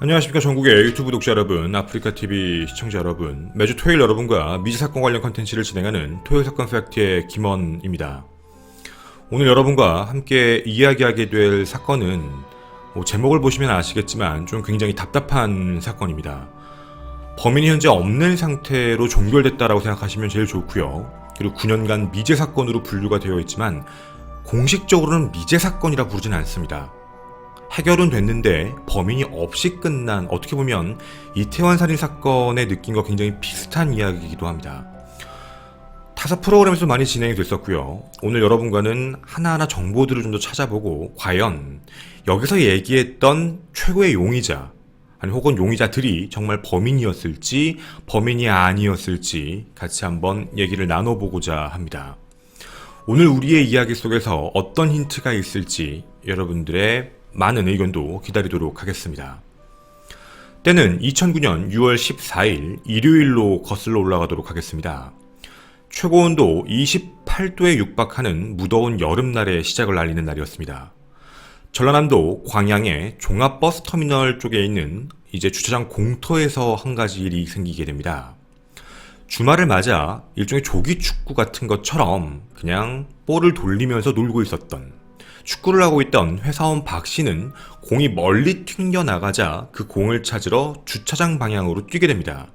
안녕하십니까 전국의 유튜브 독자 여러분, 아프리카TV 시청자 여러분, 매주 토요일 여러분과 미제사건 관련 컨텐츠를 진행하는 토요일사건 팩트의 김원입니다. 오늘 여러분과 함께 이야기하게 될 사건은 제목을 보시면 아시겠지만 좀 굉장히 답답한 사건입니다. 범인이 현재 없는 상태로 종결됐다라고 생각하시면 제일 좋고요. 그리고 9년간 미제사건으로 분류가 되어 있지만 공식적으로는 미제사건이라 부르진 않습니다. 해결은 됐는데 범인이 없이 끝난, 어떻게 보면 이태원 살인 사건의 느낌과 굉장히 비슷한 이야기이기도 합니다. 타사 프로그램에서 많이 진행이 됐었고요. 오늘 여러분과는 하나하나 정보들을 좀 더 찾아보고 과연 여기서 얘기했던 최고의 용의자, 아니 혹은 용의자들이 정말 범인이었을지 범인이 아니었을지 같이 한번 얘기를 나눠보고자 합니다. 오늘 우리의 이야기 속에서 어떤 힌트가 있을지 여러분들의 많은 의견도 기다리도록 하겠습니다. 때는 2009년 6월 14일 일요일로 거슬러 올라가도록 하겠습니다. 최고온도 28도에 육박하는 무더운 여름날의 시작을 알리는 날이었습니다. 전라남도 광양의 종합버스터미널 쪽에 있는 이제 주차장 공터에서 한 가지 일이 생기게 됩니다. 주말을 맞아 일종의 조기축구 같은 것처럼 그냥 볼을 돌리면서 놀고 있었던, 축구를 하고 있던 회사원 박 씨는 공이 멀리 튕겨나가자 그 공을 찾으러 주차장 방향으로 뛰게 됩니다.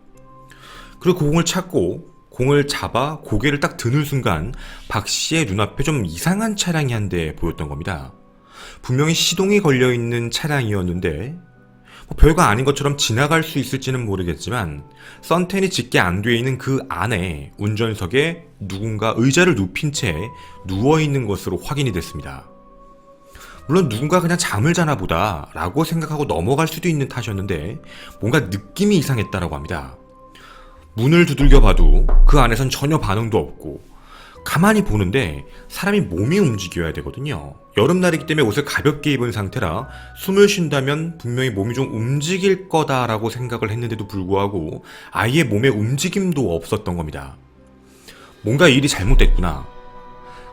그리고 그 공을 찾고 공을 잡아 고개를 딱 드는 순간 박 씨의 눈앞에 좀 이상한 차량이 한 대 보였던 겁니다. 분명히 시동이 걸려있는 차량이었는데 별거 아닌 것처럼 지나갈 수 있을지는 모르겠지만 선텐이 짙게 안 돼 있는 그 안에 운전석에 누군가 의자를 눕힌 채 누워있는 것으로 확인이 됐습니다. 물론 누군가 그냥 잠을 자나 보다 라고 생각하고 넘어갈 수도 있는 탓이었는데 뭔가 느낌이 이상했다라고 합니다. 문을 두들겨 봐도 그 안에선 전혀 반응도 없고, 가만히 보는데 사람이 몸이 움직여야 되거든요. 여름날이기 때문에 옷을 가볍게 입은 상태라 숨을 쉰다면 분명히 몸이 좀 움직일 거다라고 생각을 했는데도 불구하고 아예 몸에 움직임도 없었던 겁니다. 뭔가 일이 잘못됐구나.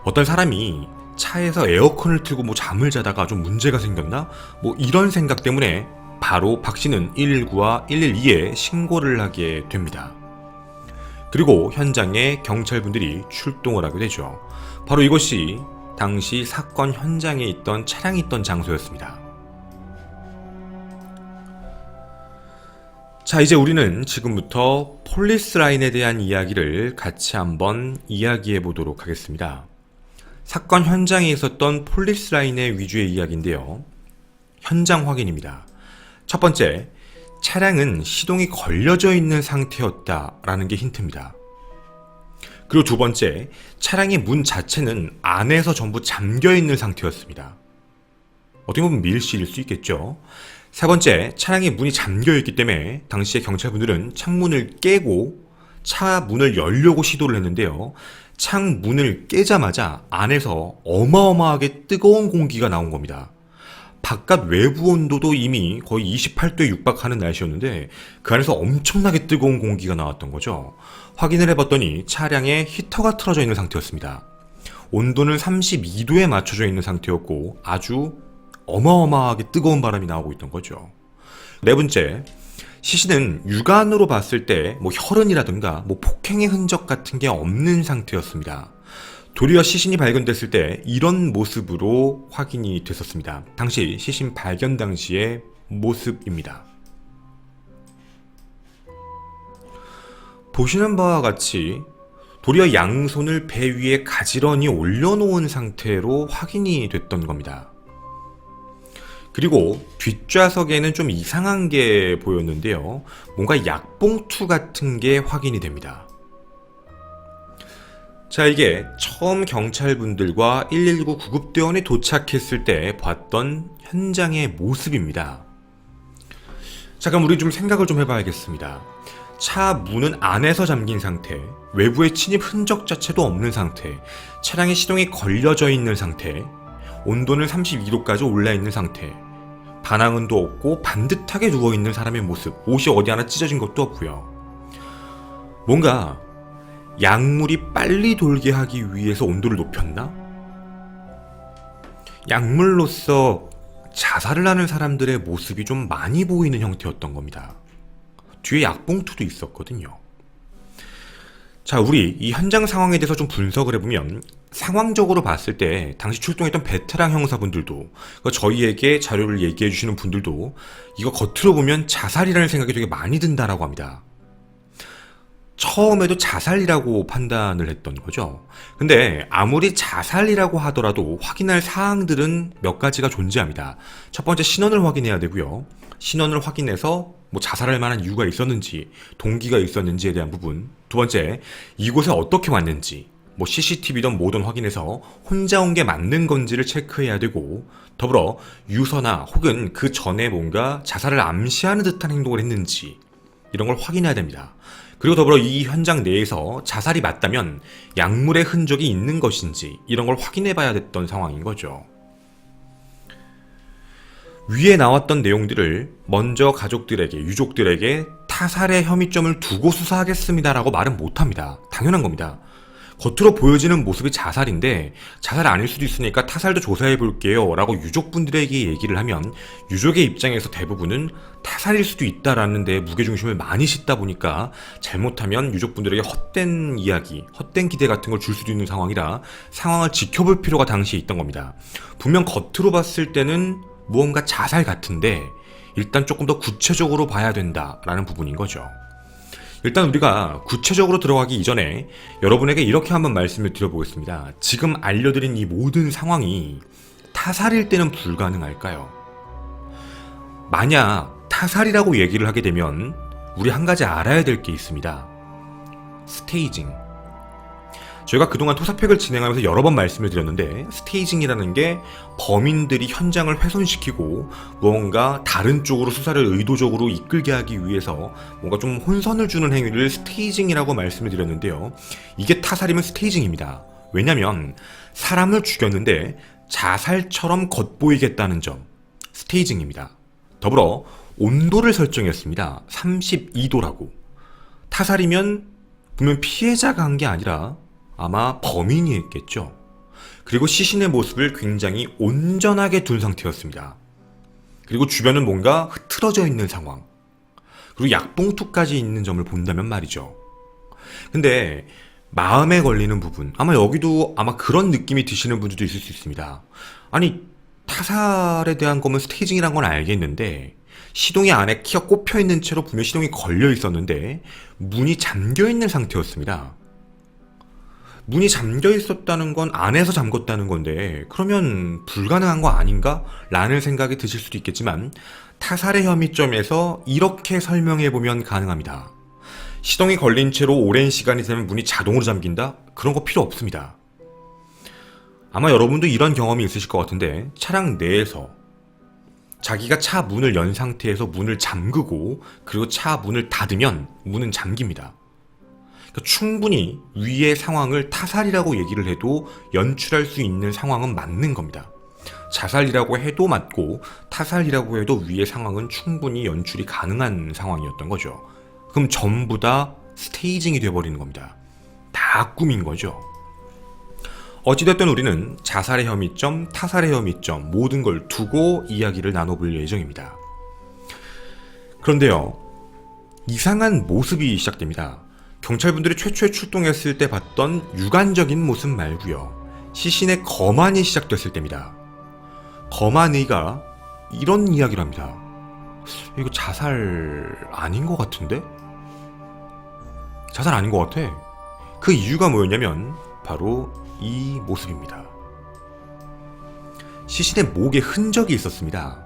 어떤 사람이 차에서 에어컨을 틀고 잠을 자다가 좀 문제가 생겼나? 이런 생각 때문에 바로 박 씨는 119와 112에 신고를 하게 됩니다. 그리고 현장에 경찰분들이 출동을 하게 되죠. 바로 이것이 당시 사건 현장에 있던 차량이 있던 장소였습니다. 자, 이제 우리는 지금부터 폴리스 라인에 대한 이야기를 같이 한번 이야기해 보도록 하겠습니다. 사건 현장에 있었던 폴리스 라인의 위주의 이야기인데요. 현장 확인입니다. 첫 번째, 차량은 시동이 걸려져 있는 상태였다라는 게 힌트입니다. 그리고 두 번째, 차량의 문 자체는 안에서 전부 잠겨 있는 상태였습니다. 어떻게 보면 밀실일 수 있겠죠. 세 번째, 차량의 문이 잠겨 있기 때문에 당시에 경찰분들은 창문을 깨고 차 문을 열려고 시도를 했는데요. 창문을 깨자마자 안에서 어마어마하게 뜨거운 공기가 나온 겁니다. 바깥 외부 온도도 이미 거의 28도에 육박하는 날씨였는데 그 안에서 엄청나게 뜨거운 공기가 나왔던 거죠. 확인을 해봤더니 차량에 히터가 틀어져 있는 상태였습니다. 온도는 32도에 맞춰져 있는 상태였고 아주 어마어마하게 뜨거운 바람이 나오고 있던 거죠. 네 번째, 시신은 육안으로 봤을 때 혈흔이라든가 폭행의 흔적 같은 게 없는 상태였습니다. 도리어 시신이 발견됐을 때 이런 모습으로 확인이 됐었습니다. 당시 시신 발견 당시의 모습입니다. 보시는 바와 같이 도리어 양손을 배 위에 가지런히 올려놓은 상태로 확인이 됐던 겁니다. 그리고 뒷좌석에는 좀 이상한 게 보였는데요. 뭔가 약봉투 같은 게 확인이 됩니다. 자, 이게 처음 경찰분들과 119 구급대원이 도착했을 때 봤던 현장의 모습입니다. 자, 그럼 우리 좀 생각을 좀 해봐야겠습니다. 차 문은 안에서 잠긴 상태, 외부의 침입 흔적 자체도 없는 상태, 차량의 시동이 걸려져 있는 상태, 온도는 32도까지 올라있는 상태, 반항은도 없고 반듯하게 누워있는 사람의 모습, 옷이 어디 하나 찢어진 것도 없고요. 뭔가 약물이 빨리 돌게 하기 위해서 온도를 높였나? 약물로서 자살을 하는 사람들의 모습이 좀 많이 보이는 형태였던 겁니다. 뒤에 약봉투도 있었거든요. 자, 우리 이 현장 상황에 대해서 좀 분석을 해보면 상황적으로 봤을 때 당시 출동했던 베테랑 형사분들도 저희에게 자료를 얘기해 주시는 분들도 이거 겉으로 보면 자살이라는 생각이 되게 많이 든다라고 합니다. 처음에도 자살이라고 판단을 했던 거죠. 근데 아무리 자살이라고 하더라도 확인할 사항들은 몇 가지가 존재합니다. 첫 번째, 신원을 확인해야 되고요. 신원을 확인해서 뭐 자살할 만한 이유가 있었는지, 동기가 있었는지에 대한 부분. 두 번째, 이곳에 어떻게 왔는지, 뭐 CCTV든 뭐든 확인해서 혼자 온 게 맞는 건지를 체크해야 되고, 더불어 유서나 혹은 그 전에 뭔가 자살을 암시하는 듯한 행동을 했는지 이런 걸 확인해야 됩니다. 그리고 더불어 이 현장 내에서 자살이 맞다면 약물의 흔적이 있는 것인지 이런 걸 확인해 봐야 됐던 상황인 거죠. 위에 나왔던 내용들을 먼저 가족들에게, 유족들에게 타살의 혐의점을 두고 수사하겠습니다라고 말은 못합니다. 당연한 겁니다. 겉으로 보여지는 모습이 자살인데 자살 아닐 수도 있으니까 타살도 조사해 볼게요 라고 유족분들에게 얘기를 하면 유족의 입장에서 대부분은 타살일 수도 있다라는 데 무게중심을 많이 싣다 보니까 잘못하면 유족분들에게 헛된 이야기, 헛된 기대 같은 걸 줄 수도 있는 상황이라 상황을 지켜볼 필요가 당시에 있던 겁니다. 분명 겉으로 봤을 때는 무언가 자살 같은데 일단 조금 더 구체적으로 봐야 된다라는 부분인 거죠. 일단 우리가 구체적으로 들어가기 이전에 여러분에게 이렇게 한번 말씀을 드려보겠습니다. 지금 알려드린 이 모든 상황이 타살일 때는 불가능할까요? 만약 타살이라고 얘기를 하게 되면 우리 한 가지 알아야 될 게 있습니다. 스테이징. 저희가 그동안 토사팩을 진행하면서 여러 번 말씀을 드렸는데 스테이징이라는 게 범인들이 현장을 훼손시키고 뭔가 다른 쪽으로 수사를 의도적으로 이끌게 하기 위해서 뭔가 좀 혼선을 주는 행위를 스테이징이라고 말씀을 드렸는데요. 이게 타살이면 스테이징입니다. 왜냐면 사람을 죽였는데 자살처럼 겉보이겠다는 점, 스테이징입니다. 더불어 온도를 설정했습니다. 32도라고. 타살이면 분명 피해자가 한 게 아니라 아마 범인이 했겠죠. 그리고 시신의 모습을 굉장히 온전하게 둔 상태였습니다. 그리고 주변은 뭔가 흐트러져 있는 상황. 그리고 약봉투까지 있는 점을 본다면 말이죠. 근데 마음에 걸리는 부분, 아마 여기도 아마 그런 느낌이 드시는 분들도 있을 수 있습니다. 아니, 타살에 대한 거면 스테이징이란 건 알겠는데 시동이 안에 키가 꼽혀 있는 채로 분명 시동이 걸려 있었는데 문이 잠겨 있는 상태였습니다. 문이 잠겨 있었다는 건 안에서 잠궜다는 건데 그러면 불가능한 거 아닌가? 라는 생각이 드실 수도 있겠지만 타살의 혐의점에서 이렇게 설명해보면 가능합니다. 시동이 걸린 채로 오랜 시간이 되면 문이 자동으로 잠긴다? 그런 거 필요 없습니다. 아마 여러분도 이런 경험이 있으실 것 같은데 차량 내에서 자기가 차 문을 연 상태에서 문을 잠그고 그리고 차 문을 닫으면 문은 잠깁니다. 그러니까 충분히 위의 상황을 타살이라고 얘기를 해도 연출할 수 있는 상황은 맞는 겁니다. 자살이라고 해도 맞고 타살이라고 해도 위의 상황은 충분히 연출이 가능한 상황이었던 거죠. 그럼 전부 다 스테이징이 돼버리는 겁니다. 다 꿈인 거죠. 어찌됐든 우리는 자살의 혐의점, 타살의 혐의점 모든 걸 두고 이야기를 나눠볼 예정입니다. 그런데요, 이상한 모습이 시작됩니다. 경찰분들이 최초에 출동했을 때 봤던 육안적인 모습 말고요. 시신의 거만이 시작됐을 때입니다. 거만의가 이런 이야기를 합니다. 이거 자살 아닌 것 같은데? 자살 아닌 것 같아. 그 이유가 뭐였냐면 바로 이 모습입니다. 시신의 목에 흔적이 있었습니다.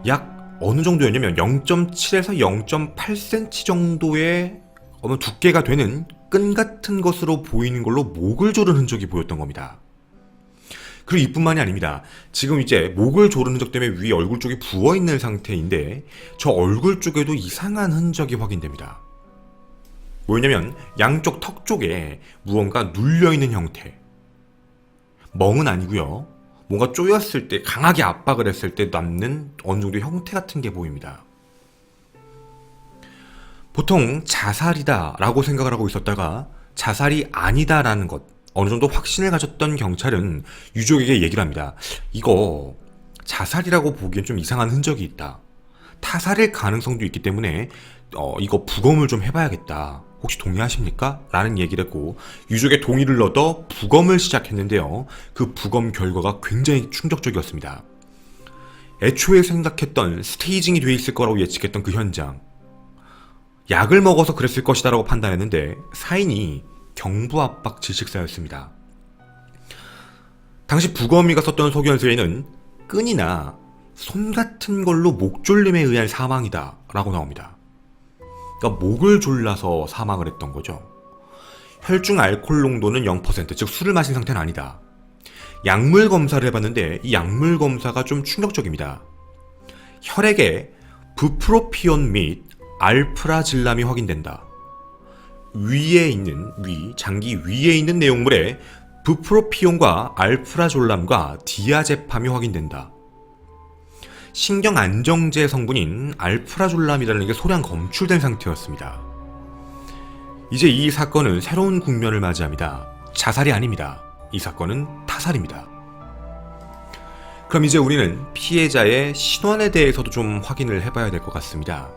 약 어느 정도였냐면 0.7에서 0.8cm 정도의 어느 두께가 되는 끈 같은 것으로 보이는 걸로 목을 조른 흔적이 보였던 겁니다. 그리고 이뿐만이 아닙니다. 지금 이제 목을 조른 흔적 때문에 위 얼굴 쪽이 부어있는 상태인데 저 얼굴 쪽에도 이상한 흔적이 확인됩니다. 뭐였냐면 양쪽 턱 쪽에 무언가 눌려있는 형태. 멍은 아니고요. 뭔가 쪼였을 때, 강하게 압박을 했을 때 남는 어느 정도 형태 같은 게 보입니다. 보통 자살이다 라고 생각을 하고 있었다가 자살이 아니다 라는 것, 어느 정도 확신을 가졌던 경찰은 유족에게 얘기를 합니다. 이거 자살이라고 보기엔 좀 이상한 흔적이 있다. 타살일 가능성도 있기 때문에 이거 부검을 좀 해봐야겠다. 혹시 동의하십니까? 라는 얘기를 했고 유족의 동의를 얻어 부검을 시작했는데요. 그 부검 결과가 굉장히 충격적이었습니다. 애초에 생각했던 스테이징이 돼 있을 거라고 예측했던 그 현장, 약을 먹어서 그랬을 것이다 라고 판단했는데 사인이 경부압박 질식사였습니다. 당시 부검이가 썼던 소견서에는 끈이나 손 같은 걸로 목 졸림에 의한 사망이다 라고 나옵니다. 그러니까 목을 졸라서 사망을 했던 거죠. 혈중 알코올 농도는 0%, 즉 술을 마신 상태는 아니다. 약물 검사를 해봤는데 이 약물 검사가 좀 충격적입니다. 혈액에 부프로피온 및 알프라질람이 확인된다. 장기 위에 있는 내용물에 부프로피온과 알프라졸람과 디아제팜이 확인된다. 신경 안정제 성분인 알프라졸람이라는 게 소량 검출된 상태였습니다. 이제 이 사건은 새로운 국면을 맞이합니다. 자살이 아닙니다. 이 사건은 타살입니다. 그럼 이제 우리는 피해자의 신원에 대해서도 좀 확인을 해봐야 될 것 같습니다.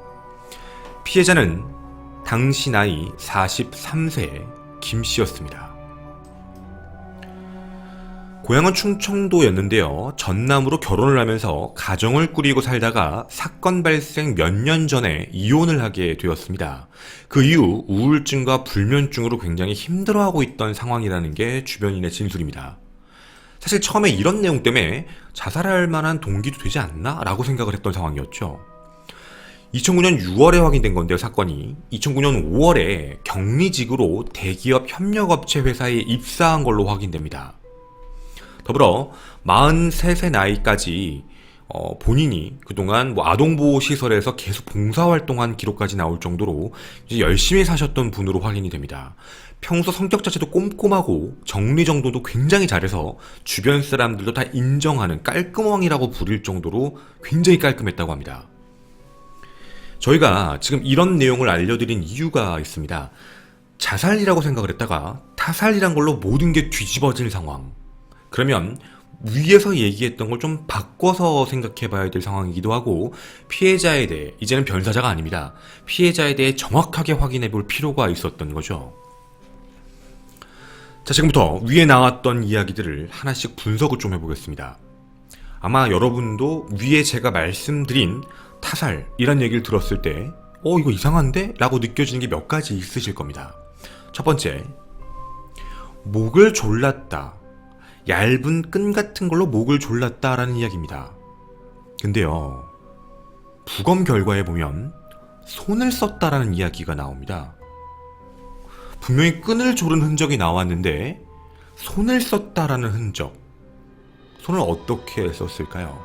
피해자는 당시 나이 43세 김씨였습니다. 고향은 충청도였는데요. 전남으로 결혼을 하면서 가정을 꾸리고 살다가 사건 발생 몇 년 전에 이혼을 하게 되었습니다. 그 이후 우울증과 불면증으로 굉장히 힘들어하고 있던 상황이라는 게 주변인의 진술입니다. 사실 처음에 이런 내용 때문에 자살할 만한 동기도 되지 않나? 라고 생각을 했던 상황이었죠. 2009년 6월에 확인된 건데요, 사건이. 2009년 5월에 격리직으로 대기업 협력업체 회사에 입사한 걸로 확인됩니다. 더불어 43세 나이까지 본인이 그동안 아동보호시설에서 계속 봉사활동한 기록까지 나올 정도로 이제 열심히 사셨던 분으로 확인이 됩니다. 평소 성격 자체도 꼼꼼하고 정리정돈도 굉장히 잘해서 주변 사람들도 다 인정하는 깔끔왕이라고 부릴 정도로 굉장히 깔끔했다고 합니다. 저희가 지금 이런 내용을 알려드린 이유가 있습니다. 자살이라고 생각을 했다가 타살이란 걸로 모든 게 뒤집어진 상황. 그러면 위에서 얘기했던 걸 좀 바꿔서 생각해 봐야 될 상황이기도 하고 피해자에 대해, 이제는 변사자가 아닙니다. 피해자에 대해 정확하게 확인해 볼 필요가 있었던 거죠. 자, 지금부터 위에 나왔던 이야기들을 하나씩 분석을 좀 해보겠습니다. 아마 여러분도 위에 제가 말씀드린 타살이란 얘기를 들었을 때 이거 이상한데? 라고 느껴지는 게 몇 가지 있으실 겁니다. 첫 번째, 목을 졸랐다. 얇은 끈 같은 걸로 목을 졸랐다라는 이야기입니다. 근데요, 부검 결과에 보면 손을 썼다라는 이야기가 나옵니다. 분명히 끈을 조른 흔적이 나왔는데 손을 썼다라는 흔적, 손을 어떻게 썼을까요?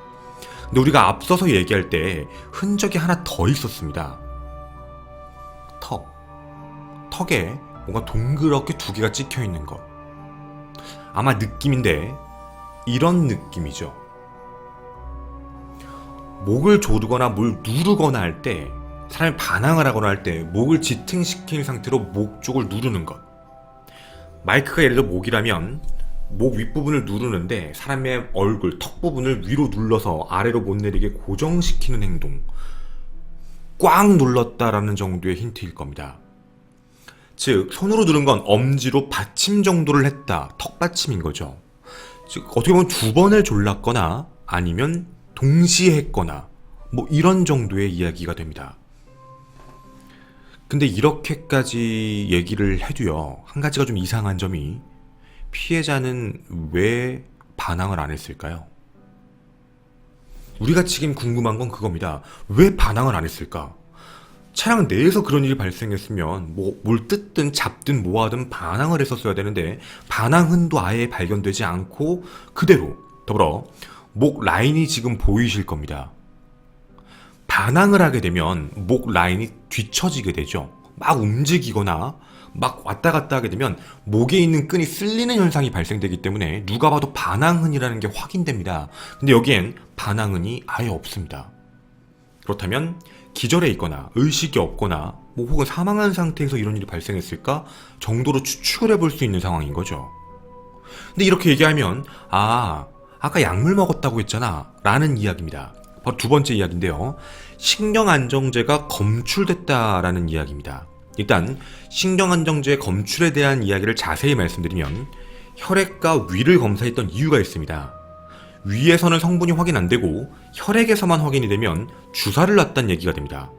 근데 우리가 앞서서 얘기할 때 흔적이 하나 더 있었습니다. 턱에 뭔가 동그랗게 두 개가 찍혀 있는 것. 아마 느낌인데 이런 느낌이죠. 목을 조르거나 뭘 누르거나 할 때, 사람이 반항을 하거나 할 때 목을 지탱시킨 상태로 목 쪽을 누르는 것. 마이크가 예를 들어 목이라면 목 윗부분을 누르는데 사람의 얼굴, 턱 부분을 위로 눌러서 아래로 못 내리게 고정시키는 행동. 꽉 눌렀다라는 정도의 힌트일 겁니다. 즉, 손으로 누른 건 엄지로 받침 정도를 했다. 턱받침인 거죠. 즉, 어떻게 보면 두 번을 졸랐거나 아니면 동시에 했거나 이런 정도의 이야기가 됩니다. 근데 이렇게까지 얘기를 해도요, 한 가지가 좀 이상한 점이, 피해자는 왜 반항을 안 했을까요? 우리가 지금 궁금한 건 그겁니다. 왜 반항을 안 했을까? 차량 내에서 그런 일이 발생했으면 뭘 뜯든 잡든 뭐하든 반항을 했었어야 되는데 반항흔도 아예 발견되지 않고 그대로. 더불어 목 라인이 지금 보이실 겁니다. 반항을 하게 되면 목 라인이 뒤처지게 되죠. 막 움직이거나 막 왔다 갔다 하게 되면 목에 있는 끈이 쓸리는 현상이 발생되기 때문에 누가 봐도 반항흔이라는 게 확인됩니다. 근데 여기엔 반항흔이 아예 없습니다. 그렇다면 기절해 있거나 의식이 없거나 혹은 사망한 상태에서 이런 일이 발생했을까 정도로 추측을 해볼 수 있는 상황인 거죠. 근데 이렇게 얘기하면 아까 약물 먹었다고 했잖아 라는 이야기입니다. 바로 두 번째 이야기인데요. 신경안정제가 검출됐다라는 이야기입니다. 일단 신경안정제 검출에 대한 이야기를 자세히 말씀드리면 혈액과 위를 검사했던 이유가 있습니다. 위에서는 성분이 확인 안 되고 혈액에서만 확인이 되면 주사를 놨다는 얘기가 됩니다.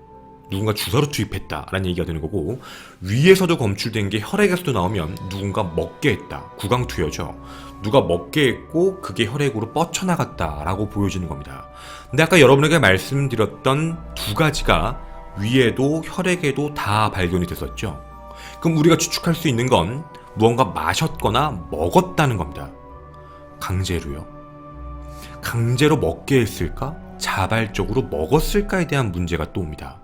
누군가 주사로 투입했다라는 얘기가 되는 거고, 위에서도 검출된 게 혈액에서도 나오면 누군가 먹게 했다, 구강투여죠. 누가 먹게 했고 그게 혈액으로 뻗쳐나갔다라고 보여지는 겁니다. 근데 아까 여러분에게 말씀드렸던 두 가지가 위에도 혈액에도 다 발견이 됐었죠. 그럼 우리가 추측할 수 있는 건 무언가 마셨거나 먹었다는 겁니다. 강제로요. 강제로 먹게 했을까? 자발적으로 먹었을까에 대한 문제가 또 옵니다.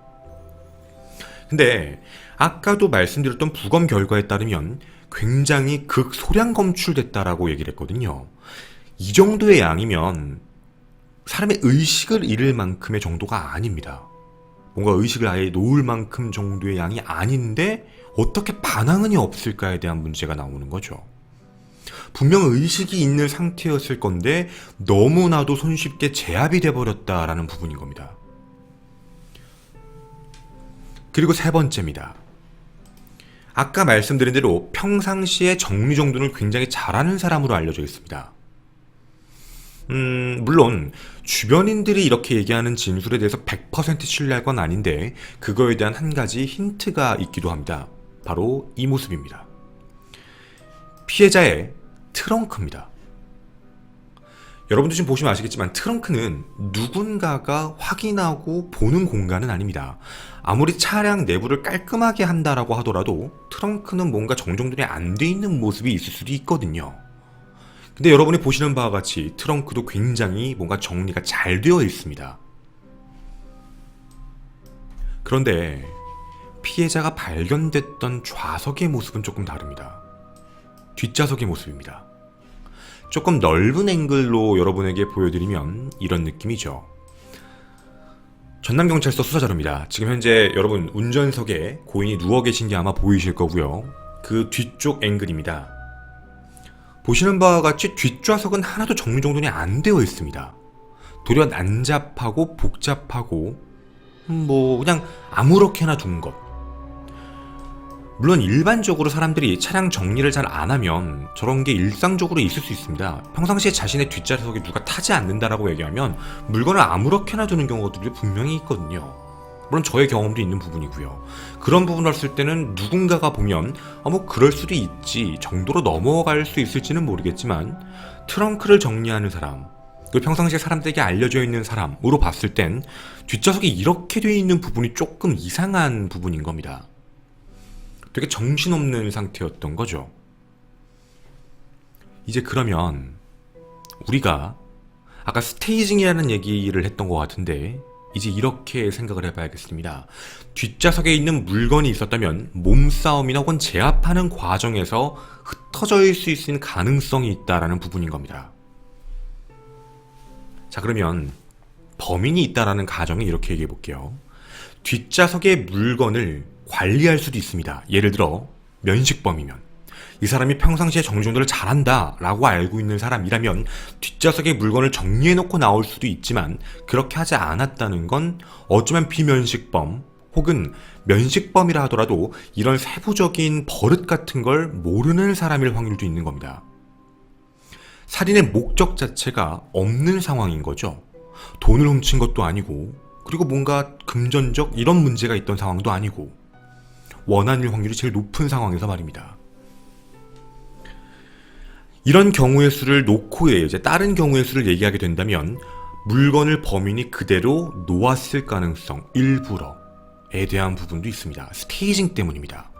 근데 아까도 말씀드렸던 부검 결과에 따르면 굉장히 극소량 검출됐다라고 얘기를 했거든요. 이 정도의 양이면 사람의 의식을 잃을 만큼의 정도가 아닙니다. 뭔가 의식을 아예 놓을 만큼 정도의 양이 아닌데 어떻게 반항은이 없을까에 대한 문제가 나오는 거죠. 분명 의식이 있는 상태였을 건데 너무나도 손쉽게 제압이 돼버렸다라는 부분인 겁니다. 그리고 세 번째입니다. 아까 말씀드린 대로 평상시에 정리정돈을 굉장히 잘하는 사람으로 알려져 있습니다. 물론 주변인들이 이렇게 얘기하는 진술에 대해서 100% 신뢰할 건 아닌데 그거에 대한 한 가지 힌트가 있기도 합니다. 바로 이 모습입니다. 피해자의 트렁크입니다. 여러분도 지금 보시면 아시겠지만 트렁크는 누군가가 확인하고 보는 공간은 아닙니다. 아무리 차량 내부를 깔끔하게 한다라고 하더라도 트렁크는 뭔가 정정돈이 안 돼 있는 모습이 있을 수도 있거든요. 근데 여러분이 보시는 바와 같이 트렁크도 굉장히 뭔가 정리가 잘 되어 있습니다. 그런데 피해자가 발견됐던 좌석의 모습은 조금 다릅니다. 뒷좌석의 모습입니다. 조금 넓은 앵글로 여러분에게 보여드리면 이런 느낌이죠. 전남경찰서 수사자료입니다. 지금 현재 여러분 운전석에 고인이 누워 계신 게 아마 보이실 거고요. 그 뒤쪽 앵글입니다. 보시는 바와 같이 뒷좌석은 하나도 정리정돈이 안 되어 있습니다. 도리어 난잡하고 복잡하고 그냥 아무렇게나 둔 것. 물론 일반적으로 사람들이 차량 정리를 잘 안 하면 저런 게 일상적으로 있을 수 있습니다. 평상시에 자신의 뒷좌석에 누가 타지 않는다라고 얘기하면 물건을 아무렇게나 두는 경우들이 분명히 있거든요. 물론 저의 경험도 있는 부분이고요. 그런 부분을 했을 때는 누군가가 보면 그럴 수도 있지 정도로 넘어갈 수 있을지는 모르겠지만 트렁크를 정리하는 사람, 그리고 평상시에 사람들에게 알려져 있는 사람으로 봤을 땐 뒷좌석이 이렇게 되어 있는 부분이 조금 이상한 부분인 겁니다. 되게 정신없는 상태였던 거죠. 이제 그러면 우리가 아까 스테이징이라는 얘기를 했던 것 같은데 이제 이렇게 생각을 해봐야겠습니다. 뒷좌석에 있는 물건이 있었다면 몸싸움이나 혹은 제압하는 과정에서 흩어져 있을 수 있는 가능성이 있다라는 부분인 겁니다. 자, 그러면 범인이 있다라는 가정에 이렇게 얘기해 볼게요. 뒷좌석의 물건을 관리할 수도 있습니다. 예를 들어 면식범이면 이 사람이 평상시에 정리정돈을 잘한다 라고 알고 있는 사람이라면 뒷좌석에 물건을 정리해놓고 나올 수도 있지만 그렇게 하지 않았다는 건 어쩌면 비면식범 혹은 면식범이라 하더라도 이런 세부적인 버릇 같은 걸 모르는 사람일 확률도 있는 겁니다. 살인의 목적 자체가 없는 상황인 거죠. 돈을 훔친 것도 아니고 그리고 뭔가 금전적 이런 문제가 있던 상황도 아니고 원한일 확률이 제일 높은 상황에서 말입니다. 이런 경우의 수를 놓고 이제 다른 경우의 수를 얘기하게 된다면 물건을 범인이 그대로 놓았을 가능성 일부러에 대한 부분도 있습니다. 스테이징 때문입니다.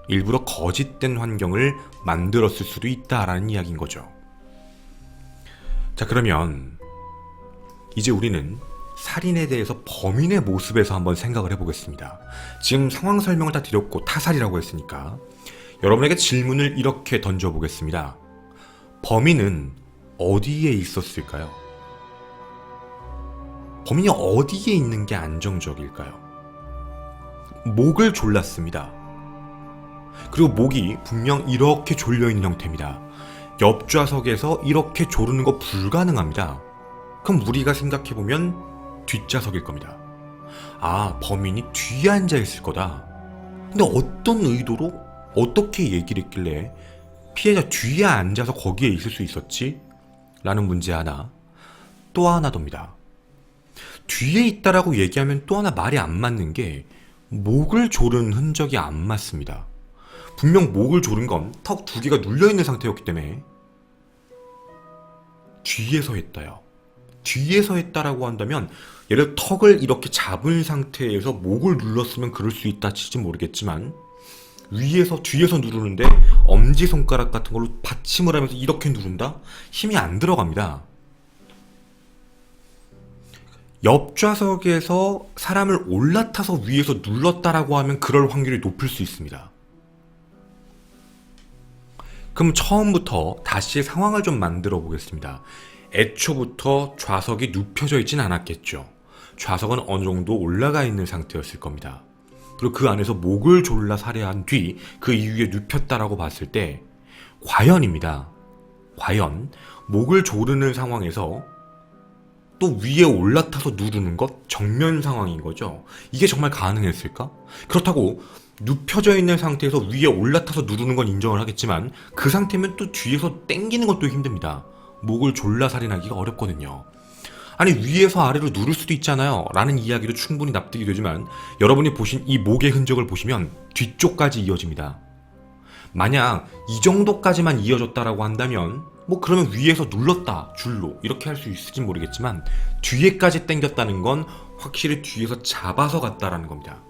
일부러 거짓된 환경을 만들었을 수도 있다라는 이야기인 거죠. 자, 그러면 이제 우리는 살인에 대해서 범인의 모습에서 한번 생각을 해보겠습니다. 지금 상황 설명을 다 드렸고 타살이라고 했으니까 여러분에게 질문을 이렇게 던져보겠습니다. 범인은 어디에 있었을까요? 범인이 어디에 있는 게 안정적일까요? 목을 졸랐습니다. 그리고 목이 분명 이렇게 졸려있는 형태입니다. 옆좌석에서 이렇게 조르는 거 불가능합니다. 그럼 우리가 생각해보면 뒷좌석일 겁니다. 아, 범인이 뒤에 앉아 있을 거다. 근데 어떤 의도로 어떻게 얘기를 했길래 피해자 뒤에 앉아서 거기에 있을 수 있었지? 라는 문제 하나. 또 하나 더입니다. 뒤에 있다라고 얘기하면 또 하나 말이 안 맞는 게 목을 조른 흔적이 안 맞습니다. 분명 목을 조른 건 턱 두 개가 눌려있는 상태였기 때문에 뒤에서 했다요. 뒤에서 했다라고 한다면 예를 들어 턱을 이렇게 잡은 상태에서 목을 눌렀으면 그럴 수 있다 치지 모르겠지만 위에서 뒤에서 누르는데 엄지손가락 같은 걸로 받침을 하면서 이렇게 누른다? 힘이 안 들어갑니다. 옆좌석에서 사람을 올라타서 위에서 눌렀다라고 하면 그럴 확률이 높을 수 있습니다. 그럼 처음부터 다시 상황을 좀 만들어 보겠습니다. 애초부터 좌석이 눕혀져 있진 않았겠죠. 좌석은 어느 정도 올라가 있는 상태였을 겁니다. 그리고 그 안에서 목을 졸라 살해한 뒤 그 이후에 눕혔다라고 봤을 때 과연 목을 조르는 상황에서 또 위에 올라타서 누르는 것 정면 상황인 거죠. 이게 정말 가능했을까? 그렇다고 눕혀져 있는 상태에서 위에 올라타서 누르는 건 인정을 하겠지만 그 상태면 또 뒤에서 당기는 것도 힘듭니다. 목을 졸라 살인하기가 어렵거든요. 아니 위에서 아래로 누를 수도 있잖아요 라는 이야기도 충분히 납득이 되지만 여러분이 보신 이 목의 흔적을 보시면 뒤쪽까지 이어집니다. 만약 이 정도까지만 이어졌다라고 한다면 뭐 그러면 위에서 눌렀다 줄로 이렇게 할 수 있을진 모르겠지만 뒤에까지 당겼다는 건 확실히 뒤에서 잡아서 갔다라는 겁니다.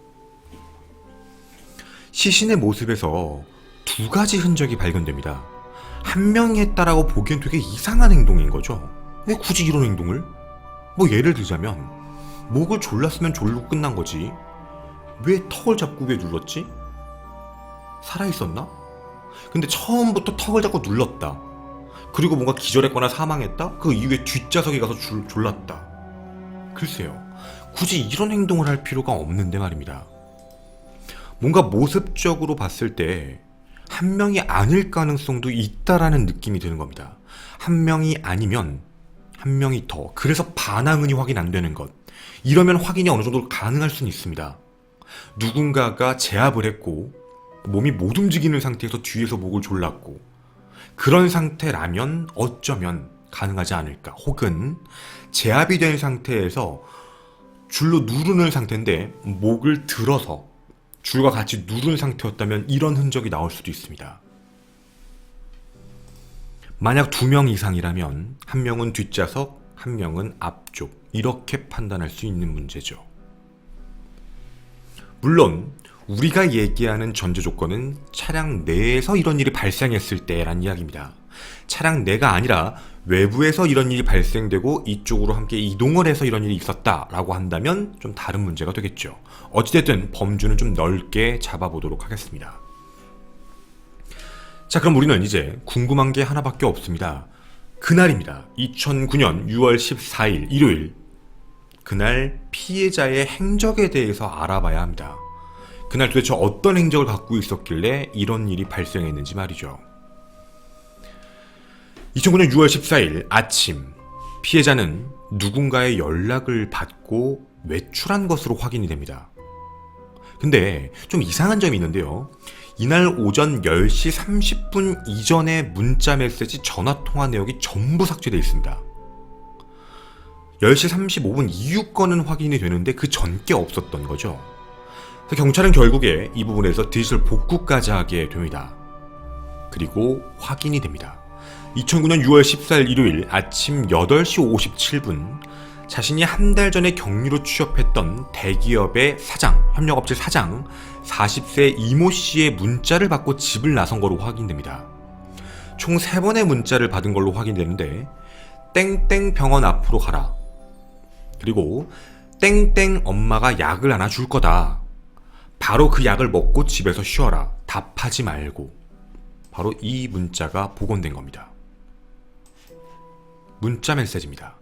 시신의 모습에서 두 가지 흔적이 발견됩니다. 한 명이 했다라고 보기엔 되게 이상한 행동인 거죠. 왜 굳이 이런 행동을? 뭐 예를 들자면 목을 졸랐으면 졸로 끝난 거지 왜 턱을 잡고 왜 눌렀지? 살아있었나? 근데 처음부터 턱을 잡고 눌렀다. 그리고 뭔가 기절했거나 사망했다? 그 이후에 뒷좌석에 가서 졸랐다. 글쎄요. 굳이 이런 행동을 할 필요가 없는데 말입니다. 뭔가 모습적으로 봤을 때 한 명이 아닐 가능성도 있다라는 느낌이 드는 겁니다. 한 명이 아니면 한 명이 더. 그래서 반항은이 확인 안 되는 것. 이러면 확인이 어느 정도 가능할 수는 있습니다. 누군가가 제압을 했고 몸이 못 움직이는 상태에서 뒤에서 목을 졸랐고 그런 상태라면 어쩌면 가능하지 않을까. 혹은 제압이 된 상태에서 줄로 누르는 상태인데 목을 들어서 줄과 같이 누른 상태였다면 이런 흔적이 나올 수도 있습니다. 만약 2명 이상이라면 한 명은 뒷좌석, 한 명은 앞쪽 이렇게 판단할 수 있는 문제죠. 물론 우리가 얘기하는 전제 조건은 차량 내에서 이런 일이 발생했을 때란 이야기입니다. 차량 내가 아니라 외부에서 이런 일이 발생되고 이쪽으로 함께 이동을 해서 이런 일이 있었다라고 한다면 좀 다른 문제가 되겠죠. 어찌됐든 범주는 좀 넓게 잡아보도록 하겠습니다. 자, 그럼 우리는 이제 궁금한 게 하나밖에 없습니다. 그날입니다. 2009년 6월 14일 일요일. 그날 피해자의 행적에 대해서 알아봐야 합니다. 그날 도대체 어떤 행적을 갖고 있었길래 이런 일이 발생했는지 말이죠. 2009년 6월 14일 아침, 피해자는 누군가의 연락을 받고 외출한 것으로 확인이 됩니다. 근데 좀 이상한 점이 있는데요. 이날 오전 10시 30분 이전의 문자 메시지 전화통화 내역이 전부 삭제되어 있습니다. 10시 35분 이후 거는 확인이 되는데 그 전 게 없었던 거죠. 그래서 경찰은 결국에 이 부분에서 디지털 복구까지 하게 됩니다. 그리고 확인이 됩니다. 2009년 6월 14일 일요일 아침 8시 57분 자신이 한 달 전에 격리로 취업했던 대기업의 사장, 협력업체 사장 40세 이모 씨의 문자를 받고 집을 나선 거로 확인됩니다. 총 3번의 문자를 받은 걸로 확인되는데 땡땡 병원 앞으로 가라. 그리고 땡땡 엄마가 약을 하나 줄 거다. 바로 그 약을 먹고 집에서 쉬어라. 답하지 말고. 바로 이 문자가 복원된 겁니다. 문자 메시지입니다.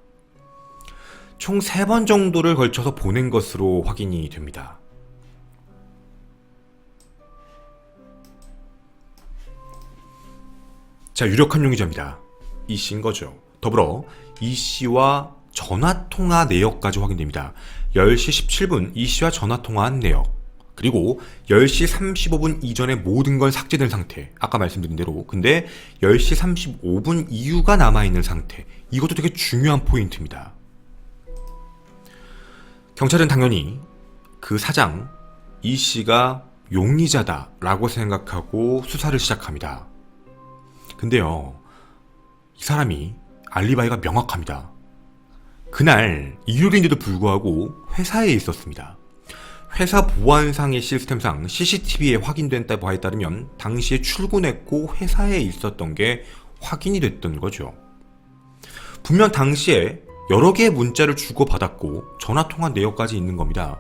총 3번 정도를 걸쳐서 보낸 것으로 확인이 됩니다. 자, 유력한 용의자입니다. 이 씨인 거죠. 더불어 이 씨와 전화통화 내역까지 확인됩니다. 10시 17분 이 씨와 전화통화한 내역, 그리고 10시 35분 이전에 모든 건 삭제된 상태, 아까 말씀드린 대로. 근데 10시 35분 이후가 남아있는 상태, 이것도 되게 중요한 포인트입니다. 경찰은 당연히 그 사장 이 씨가 용의자다라고 생각하고 수사를 시작합니다. 근데요, 이 사람이 알리바이가 명확합니다. 그날 일요일인데도 불구하고 회사에 있었습니다. 회사 보안상의 시스템상 CCTV에 확인된 바에 따르면 당시에 출근했고 회사에 있었던 게 확인이 됐던 거죠. 분명 당시에 여러 개의 문자를 주고받았고 전화통화 내역까지 있는 겁니다.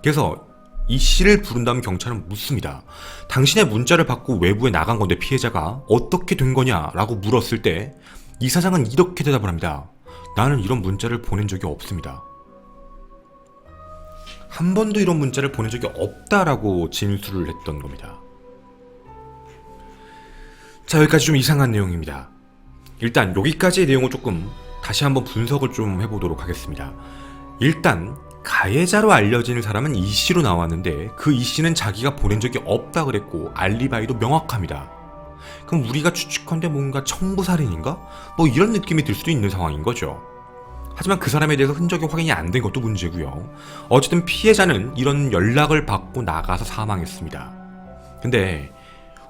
그래서 이 씨를 부른 다음 경찰은 묻습니다. 당신의 문자를 받고 외부에 나간 건데 피해자가 어떻게 된 거냐라고 물었을 때 이 사장은 이렇게 대답을 합니다. 나는 이런 문자를 보낸 적이 없습니다. 한 번도 이런 문자를 보낸 적이 없다라고 진술을 했던 겁니다. 자, 여기까지 좀 이상한 내용입니다. 일단 여기까지의 내용을 조금 다시 한번 분석을 좀 해보도록 하겠습니다. 일단 가해자로 알려진 사람은 이 씨로 나왔는데 그 이 씨는 자기가 보낸 적이 없다 그랬고 알리바이도 명확합니다. 그럼 우리가 추측컨대 뭔가 청부살인인가? 뭐 이런 느낌이 들 수도 있는 상황인 거죠. 하지만 그 사람에 대해서 흔적이 확인이 안 된 것도 문제고요. 어쨌든 피해자는 이런 연락을 받고 나가서 사망했습니다. 근데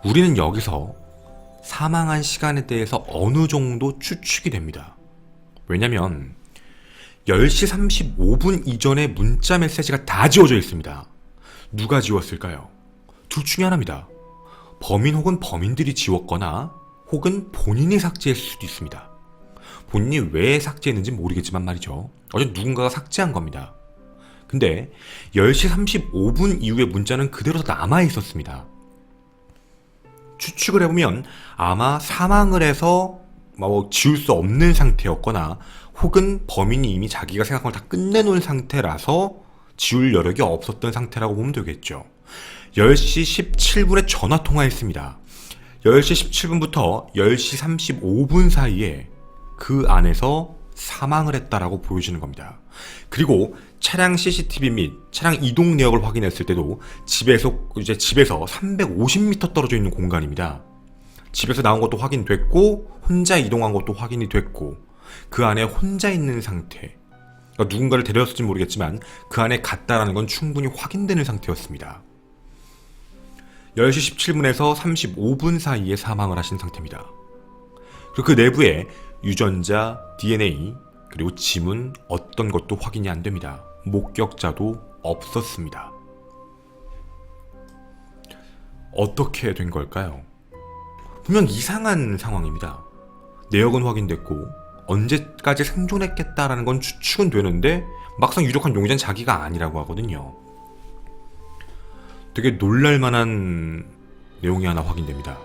우리는 여기서 사망한 시간에 대해서 어느 정도 추측이 됩니다. 왜냐면 10시 35분 이전에 문자 메시지가 다 지워져 있습니다. 누가 지웠을까요? 둘 중에 하나입니다. 범인 혹은 범인들이 지웠거나 혹은 본인이 삭제했을 수도 있습니다. 본인이 왜 삭제했는지 모르겠지만 말이죠. 어제 누군가가 삭제한 겁니다. 근데 10시 35분 이후에 문자는 그대로 남아 있었습니다. 추측을 해보면 아마 사망을 해서 지울 수 없는 상태였거나 혹은 범인이 이미 자기가 생각한 걸 다 끝내놓은 상태라서 지울 여력이 없었던 상태라고 보면 되겠죠. 10시 17분에 전화통화했습니다. 10시 17분부터 10시 35분 사이에 그 안에서 사망을 했다라고 보여지는 겁니다. 그리고 차량 CCTV 및 차량 이동 내역을 확인했을 때도 집에서 350m 떨어져 있는 공간입니다. 집에서 나온 것도 확인됐고 혼자 이동한 것도 확인이 됐고 그 안에 혼자 있는 상태, 그러니까 누군가를 데려왔을지 모르겠지만 그 안에 갔다라는 건 충분히 확인되는 상태였습니다. 10시 17분에서 35분 사이에 사망을 하신 상태입니다. 그리고 그 내부에 유전자, DNA, 그리고 지문 어떤 것도 확인이 안 됩니다. 목격자도 없었습니다. 어떻게 된 걸까요? 분명 이상한 상황입니다. 내역은 확인됐고 언제까지 생존했겠다라는 건 추측은 되는데 막상 유력한 용의자는 자기가 아니라고 하거든요. 되게 놀랄만한 내용이 하나 확인됩니다.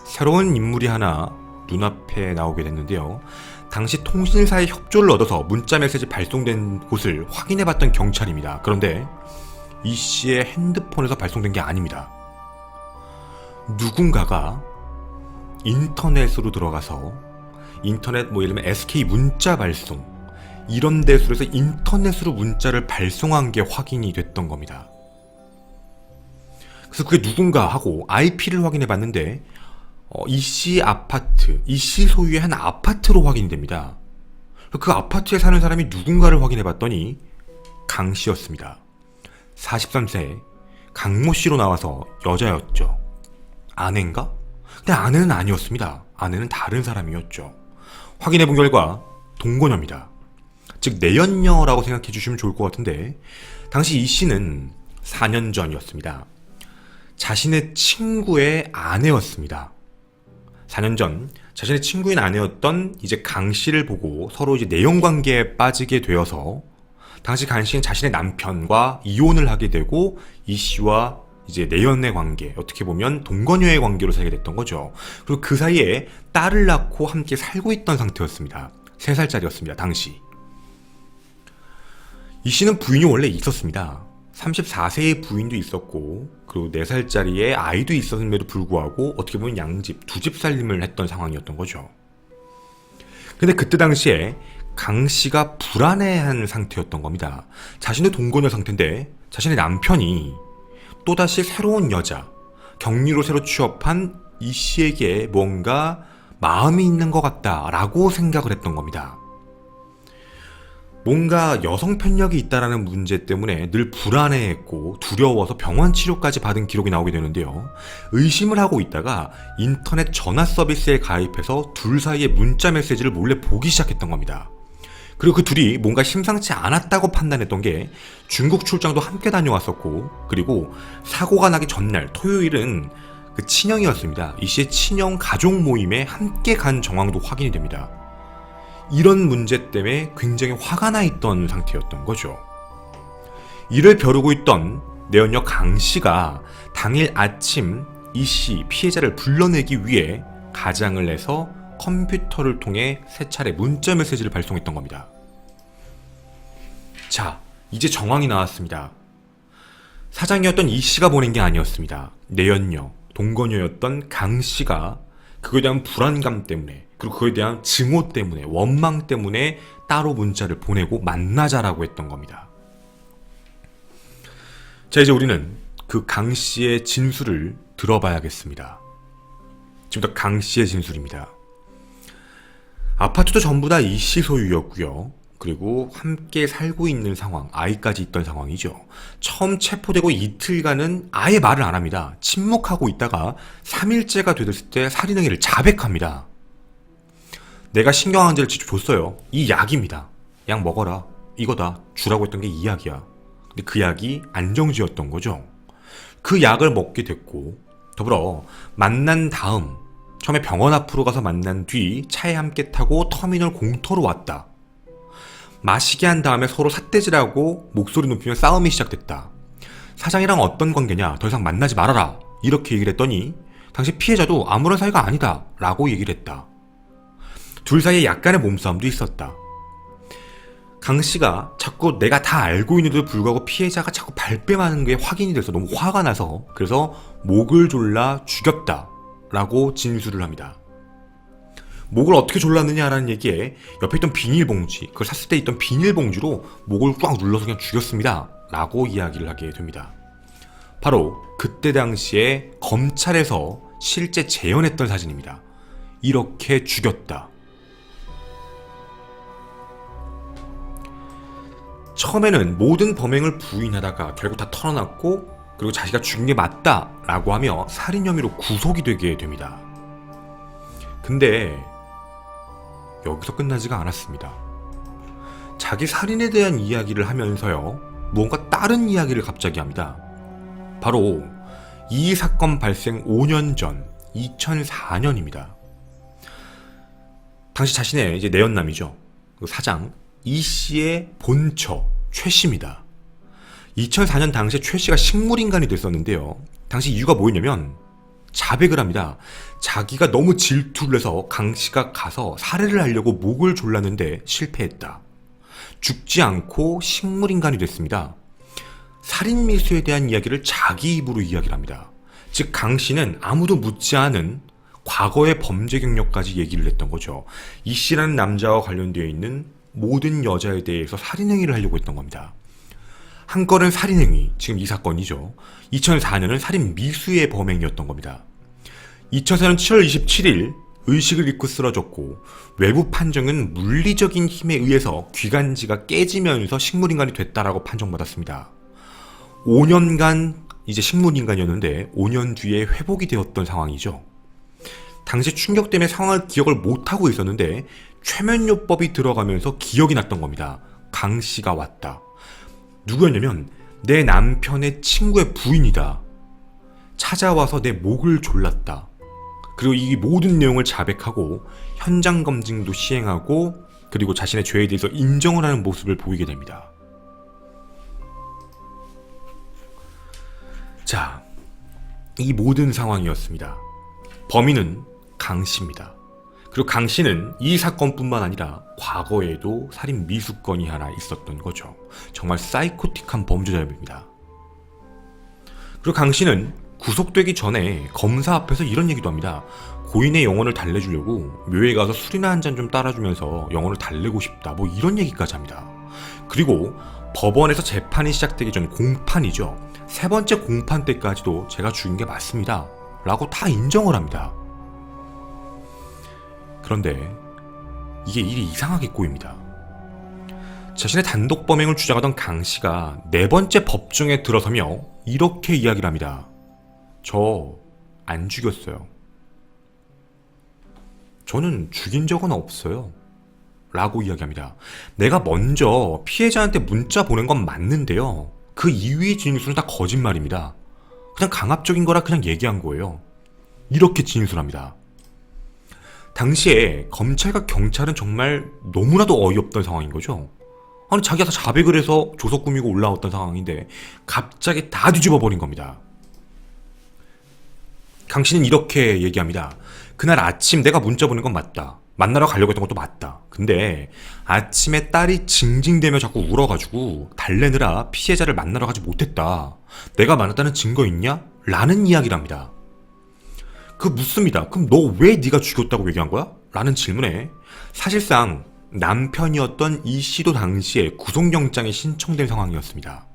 새로운 인물이 하나 눈앞에 나오게 됐는데요. 당시 통신사의 협조를 얻어서 문자 메시지 발송된 곳을 확인해봤던 경찰입니다. 그런데 이 씨의 핸드폰에서 발송된 게 아닙니다. 누군가가 인터넷으로 들어가서 인터넷 예를 들면 SK 문자 발송 이런 데서 인터넷으로 문자를 발송한 게 확인이 됐던 겁니다. 그래서 그게 누군가 하고 IP를 확인해봤는데 이 씨 아파트, 이 씨 소유의 한 아파트로 확인이 됩니다. 그 아파트에 사는 사람이 누군가를 확인해봤더니 강 씨였습니다. 43세 강모 씨로 나와서 여자였죠. 아내인가? 근데 아내는 아니었습니다. 아내는 다른 사람이었죠. 확인해본 결과 동거녀입니다. 즉 내연녀라고 생각해 주시면 좋을 것 같은데 당시 이 씨는 4년 전이었습니다. 자신의 친구의 아내였습니다. 4년 전 자신의 친구인 아내였던 이제 강 씨를 보고 서로 이제 내연관계에 빠지게 되어서 당시 강 씨는 자신의 남편과 이혼을 하게 되고 이 씨와 이제 내연의 관계, 어떻게 보면 동거녀의 관계로 살게 됐던 거죠. 그리고 그 사이에 딸을 낳고 함께 살고 있던 상태였습니다. 3살짜리였습니다. 당시. 이 씨는 부인이 원래 있었습니다. 34세의 부인도 있었고 그리고 4살짜리의 아이도 있었음에도 불구하고 어떻게 보면 양집, 두 집 살림을 했던 상황이었던 거죠. 근데 그때 당시에 강 씨가 불안해한 상태였던 겁니다. 자신의 동거녀 상태인데 자신의 남편이 또다시 새로운 여자, 격리로 새로 취업한 이 씨에게 뭔가 마음이 있는 것 같다라고 생각을 했던 겁니다. 뭔가 여성 편력이 있다라는 문제 때문에 늘 불안해했고 두려워서 병원 치료까지 받은 기록이 나오게 되는데요. 의심을 하고 있다가 인터넷 전화 서비스에 가입해서 둘 사이의 문자 메시지를 몰래 보기 시작했던 겁니다. 그리고 그 둘이 뭔가 심상치 않았다고 판단했던 게 중국 출장도 함께 다녀왔었고, 그리고 사고가 나기 전날 토요일은 그 친형이었습니다. 이 씨의 친형 가족 모임에 함께 간 정황도 확인이 됩니다. 이런 문제 때문에 굉장히 화가 나 있던 상태였던 거죠. 이를 벼르고 있던 내연녀 강 씨가 당일 아침 이 씨 피해자를 불러내기 위해 가장을 내서 컴퓨터를 통해 3차례 문자 메시지를 발송했던 겁니다. 자, 이제 정황이 나왔습니다. 사장이었던 이 씨가 보낸 게 아니었습니다. 내연녀, 동거녀였던 강 씨가 그거에 대한 불안감 때문에, 그리고 그거에 대한 증오 때문에, 원망 때문에 따로 문자를 보내고 만나자라고 했던 겁니다. 자, 이제 우리는 그 강 씨의 진술을 들어봐야겠습니다. 지금부터 강 씨의 진술입니다. 아파트도 전부 다 이 씨 소유였고요. 그리고 함께 살고 있는 상황, 아이까지 있던 상황이죠. 처음 체포되고 이틀간은 아예 말을 안 합니다. 침묵하고 있다가 3일째가 되었을 때 살인행위를 자백합니다. 내가 신경항제를 직접 줬어요. 이 약입니다. 약 먹어라. 이거다. 주라고 했던 게 이 약이야. 근데 그 약이 안정제였던 거죠. 그 약을 먹게 됐고, 더불어 만난 다음 처음에 병원 앞으로 가서 만난 뒤 차에 함께 타고 터미널 공터로 왔다. 마시게 한 다음에 서로 삿대질하고 목소리 높이며 싸움이 시작됐다. 사장이랑 어떤 관계냐, 더 이상 만나지 말아라, 이렇게 얘기를 했더니 당시 피해자도 아무런 사이가 아니다 라고 얘기를 했다. 둘 사이에 약간의 몸싸움도 있었다. 강씨가 자꾸 내가 다 알고 있는데도 불구하고 피해자가 자꾸 발뺌하는 게 확인이 돼서 너무 화가 나서 그래서 목을 졸라 죽였다 라고 진술을 합니다. 목을 어떻게 졸랐느냐라는 얘기에 옆에 있던 비닐봉지, 그걸 샀을 때 있던 비닐봉지로 목을 꽉 눌러서 그냥 죽였습니다 라고 이야기를 하게 됩니다. 바로 그때 당시에 검찰에서 실제 재현했던 사진입니다. 이렇게 죽였다. 처음에는 모든 범행을 부인하다가 결국 다 털어놨고, 그리고 자기가 죽인 게 맞다 라고 하며 살인 혐의로 구속이 되게 됩니다. 근데 여기서 끝나지가 않았습니다. 자기 살인에 대한 이야기를 하면서요, 무언가 다른 이야기를 갑자기 합니다. 바로 이 사건 발생 5년 전 2004년입니다. 당시 자신의 이제 내연남이죠. 그 사장 이 씨의 본처 최 씨입니다. 2004년 당시에 최 씨가 식물인간이 됐었는데요. 당시 이유가 뭐였냐면 자백을 합니다. 자기가 너무 질투를 해서 강 씨가 가서 살해를 하려고 목을 졸랐는데 실패했다. 죽지 않고 식물인간이 됐습니다. 살인미수에 대한 이야기를 자기 입으로 이야기를 합니다. 즉 강 씨는 아무도 묻지 않은 과거의 범죄 경력까지 얘기를 했던 거죠. 이 씨라는 남자와 관련되어 있는 모든 여자에 대해서 살인행위를 하려고 했던 겁니다. 한 건은 살인행위, 지금 이 사건이죠. 2004년은 살인미수의 범행이었던 겁니다. 2004년 7월 27일 의식을 잃고 쓰러졌고, 외부 판정은 물리적인 힘에 의해서 귀간지가 깨지면서 식물인간이 됐다라고 판정받았습니다. 5년간 이제 식물인간이었는데 5년 뒤에 회복이 되었던 상황이죠. 당시 충격 때문에 상황을 기억을 못하고 있었는데 최면요법이 들어가면서 기억이 났던 겁니다. 강 씨가 왔다. 누구였냐면 내 남편의 친구의 부인이다. 찾아와서 내 목을 졸랐다. 그리고 이 모든 내용을 자백하고 현장 검증도 시행하고, 그리고 자신의 죄에 대해서 인정을 하는 모습을 보이게 됩니다. 자, 이 모든 상황이었습니다. 범인은 강 씨입니다. 그리고 강 씨는 이 사건뿐만 아니라 과거에도 살인 미수건이 하나 있었던 거죠. 정말 사이코틱한 범죄자입니다. 그리고 강 씨는 구속되기 전에 검사 앞에서 이런 얘기도 합니다. 고인의 영혼을 달래주려고 묘에 가서 술이나 한 잔 좀 따라주면서 영혼을 달래고 싶다. 뭐 이런 얘기까지 합니다. 그리고 법원에서 재판이 시작되기 전 공판이죠. 세 번째 공판 때까지도 제가 죽인 게 맞습니다. 라고 다 인정을 합니다. 그런데 이게 일이 이상하게 꼬입니다. 자신의 단독 범행을 주장하던 강 씨가 네 번째 법정에 들어서며 이렇게 이야기를 합니다. 저 안 죽였어요. 저는 죽인 적은 없어요. 라고 이야기합니다. 내가 먼저 피해자한테 문자 보낸 건 맞는데요. 그 이후의 진술은 다 거짓말입니다. 그냥 강압적인 거라 그냥 얘기한 거예요. 이렇게 진술합니다. 당시에 검찰과 경찰은 정말 너무나도 어이없던 상황인 거죠. 아니 자기가 다 자백을 해서 조석 꾸미고 올라왔던 상황인데 갑자기 다 뒤집어 버린 겁니다. 강 씨는 이렇게 얘기합니다. 그날 아침 내가 문자 보낸 건 맞다. 만나러 가려고 했던 것도 맞다. 근데 아침에 딸이 징징대며 자꾸 울어가지고 달래느라 피해자를 만나러 가지 못했다. 내가 만났다는 증거 있냐? 라는 이야기를 합니다. 그 묻습니다. 그럼 너 왜 네가 죽였다고 얘기한 거야? 라는 질문에 사실상 남편이었던 이 씨도 당시에 구속영장이 신청된 상황이었습니다.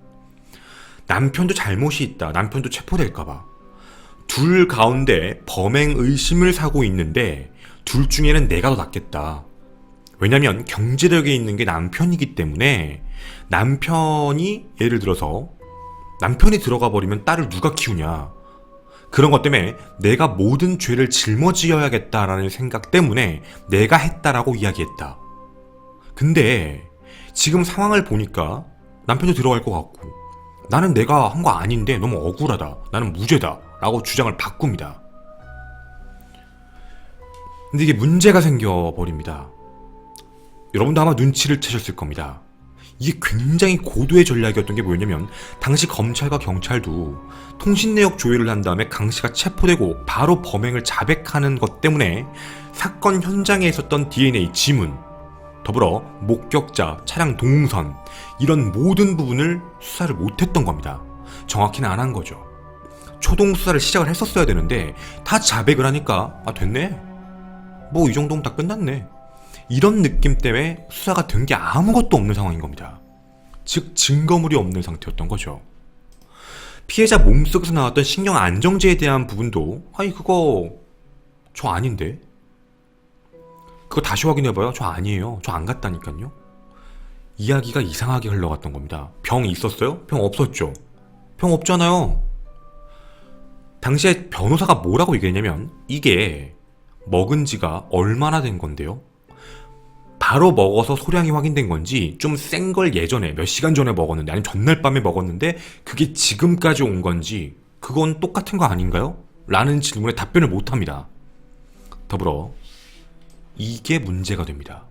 남편도 잘못이 있다. 남편도 체포될까봐. 둘 가운데 범행 의심을 사고 있는데 둘 중에는 내가 더 낫겠다. 왜냐면 경제력에 있는 게 남편이기 때문에 남편이 예를 들어서 남편이 들어가 버리면 딸을 누가 키우냐. 그런 것 때문에 내가 모든 죄를 짊어지어야겠다라는 생각 때문에 내가 했다라고 이야기했다. 근데 지금 상황을 보니까 남편도 들어갈 것 같고 나는 내가 한 거 아닌데 너무 억울하다. 나는 무죄다. 라고 주장을 바꿉니다. 근데 이게 문제가 생겨버립니다. 여러분도 아마 눈치를 채셨을 겁니다. 이게 굉장히 고도의 전략이었던 게 뭐였냐면 당시 검찰과 경찰도 통신 내역 조회를 한 다음에 강 씨가 체포되고 바로 범행을 자백하는 것 때문에 사건 현장에 있었던 DNA 지문, 더불어 목격자, 차량 동선 이런 모든 부분을 수사를 못했던 겁니다. 정확히는 안 한 거죠. 초동 수사를 시작을 했었어야 되는데 다 자백을 하니까 됐네. 뭐 이 정도면 다 끝났네. 이런 느낌 때문에 수사가 된 게 아무것도 없는 상황인 겁니다. 즉 증거물이 없는 상태였던 거죠. 피해자 몸속에서 나왔던 신경 안정제에 대한 부분도 그거 저 아닌데? 그거 다시 확인해봐요. 저 아니에요. 저 안 갔다니까요. 이야기가 이상하게 흘러갔던 겁니다. 병 있었어요? 병 없었죠. 병 없잖아요. 당시에 변호사가 뭐라고 얘기했냐면 이게 먹은 지가 얼마나 된 건데요. 바로 먹어서 소량이 확인된 건지 좀 센 걸 예전에 몇 시간 전에 먹었는데 아니면 전날 밤에 먹었는데 그게 지금까지 온 건지 그건 똑같은 거 아닌가요? 라는 질문에 답변을 못합니다. 더불어 이게 문제가 됩니다.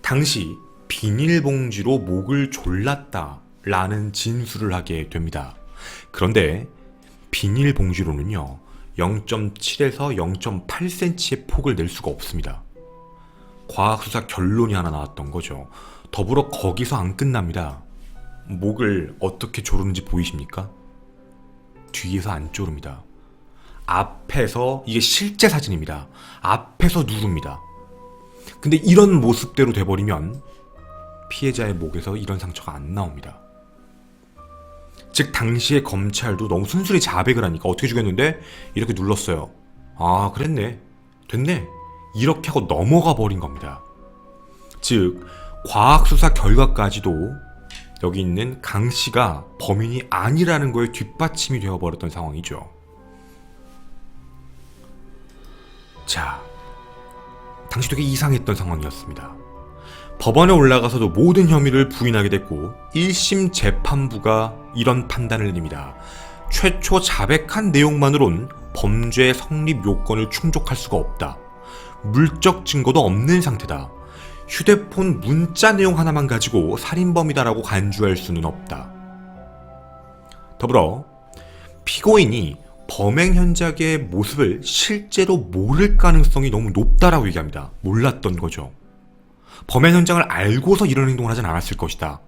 당시 비닐봉지로 목을 졸랐다 라는 진술을 하게 됩니다. 그런데 비닐봉지로는요 0.7에서 0.8cm의 폭을 낼 수가 없습니다. 과학수사 결론이 하나 나왔던 거죠. 더불어 거기서 안 끝납니다. 목을 어떻게 조르는지 보이십니까? 뒤에서 안 조릅니다. 앞에서, 이게 실제 사진입니다. 앞에서 누릅니다. 근데 이런 모습대로 돼버리면 피해자의 목에서 이런 상처가 안 나옵니다. 즉 당시에 검찰도 너무 순순히 자백을 하니까 어떻게 죽였는데 이렇게 눌렀어요. 그랬네. 됐네. 이렇게 하고 넘어가 버린 겁니다. 즉 과학수사 결과까지도 여기 있는 강 씨가 범인이 아니라는 거에 뒷받침이 되어버렸던 상황이죠. 자, 당시 되게 이상했던 상황이었습니다. 법원에 올라가서도 모든 혐의를 부인하게 됐고 1심 재판부가 이런 판단을 내립니다. 최초 자백한 내용만으론 범죄 성립 요건을 충족할 수가 없다. 물적 증거도 없는 상태다. 휴대폰 문자 내용 하나만 가지고 살인범이다라고 간주할 수는 없다. 더불어 피고인이 범행 현장의 모습을 실제로 모를 가능성이 너무 높다라고 얘기합니다. 몰랐던 거죠. 범행 현장을 알고서 이런 행동을 하진 않았을 것이다